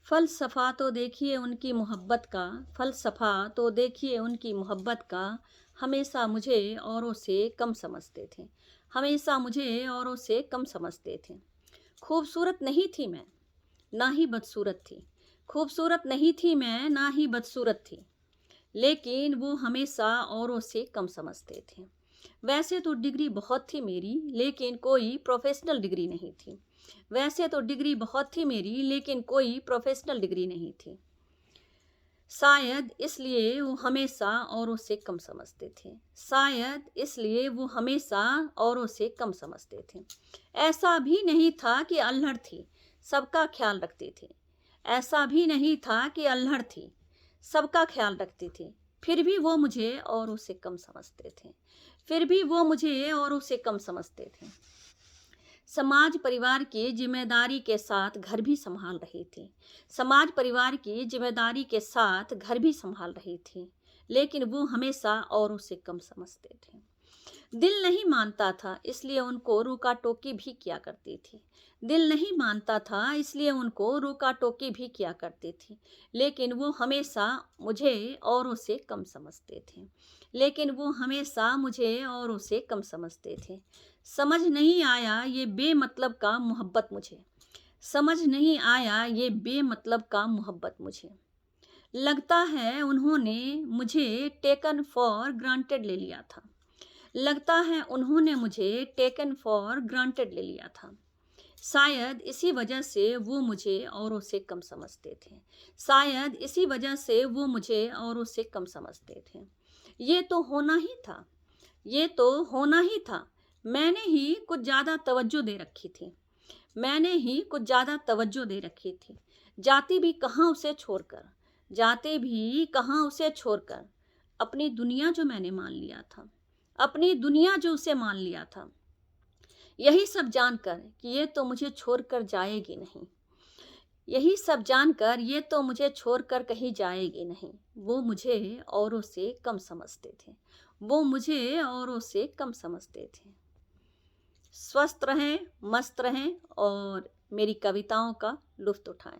फ़लसफ़ा तो देखिए उनकी मोहब्बत का, फ़लसफ़ा तो देखिए उनकी मोहब्बत का, हमेशा मुझे औरों से कम समझते थे, हमेशा मुझे औरों से कम समझते थे। खूबसूरत नहीं थी मैं, ना ही बदसूरत थी, खूबसूरत नहीं थी मैं, ना ही बदसूरत थी, लेकिन वो हमेशा औरों से कम समझते थे। वैसे तो डिग्री बहुत थी मेरी, लेकिन कोई प्रोफ़ेशनल डिग्री नहीं थी। वैसे तो डिग्री बहुत थी मेरी, लेकिन कोई प्रोफ़ेशनल डिग्री नहीं थी। शायद इसलिए वो हमेशा औरों से कम समझते थे। शायद इसलिए वो हमेशा औरों से कम समझते थे। ऐसा भी नहीं था कि अल्हड़ थी, सबका ख़्याल रखती थी। ऐसा भी नहीं था कि अल्हड़ थी, सबका ख़्याल रखती थी। फिर भी वो मुझे औरों से कम समझते थे। फिर भी वो मुझे औरों से कम समझते थे। समाज परिवार की जिम्मेदारी के साथ घर भी संभाल रही थी। समाज परिवार की जिम्मेदारी के साथ घर भी संभाल रही थी, लेकिन वो हमेशा औरों से कम समझते थे। दिल नहीं मानता था, इसलिए उनको रोका टोकी भी किया करती थी। दिल नहीं मानता था, इसलिए उनको रोका टोकी भी किया करती थी, लेकिन वो हमेशा मुझे औरों से कम समझते थे। लेकिन वो हमेशा मुझे औरों से कम समझते थे। समझ नहीं आया ये बेमतलब का मोहब्बत मुझे, समझ नहीं आया ये बेमतलब का मोहब्बत मुझे। लगता है उन्होंने मुझे टेकन फॉर ग्रांटेड ले लिया था। लगता है उन्होंने मुझे टेकन फॉर ग्रांटेड ले लिया था। शायद इसी वजह से वो मुझे औरों से कम समझते थे। शायद इसी वजह से वो मुझे औरों से कम समझते थे। ये तो होना ही था, ये तो होना ही था। मैंने ही कुछ ज़्यादा तवज्जो दे रखी थी। मैंने ही कुछ ज़्यादा तवज्जो दे रखी थी। जाती भी कहाँ उसे छोड़कर, जाते भी कहाँ उसे छोड़कर, अपनी दुनिया जो मैंने मान लिया था, अपनी दुनिया जो उसे मान लिया था। यही सब जानकर कि ये तो मुझे छोड़कर जाएगी नहीं, यही सब जानकर ये तो मुझे छोड़कर कहीं जाएगी नहीं। वो मुझे औरों से कम समझते थे, वो मुझे औरों से कम समझते थे। स्वस्थ रहें, मस्त रहें और मेरी कविताओं का लुत्फ़ उठाएँ।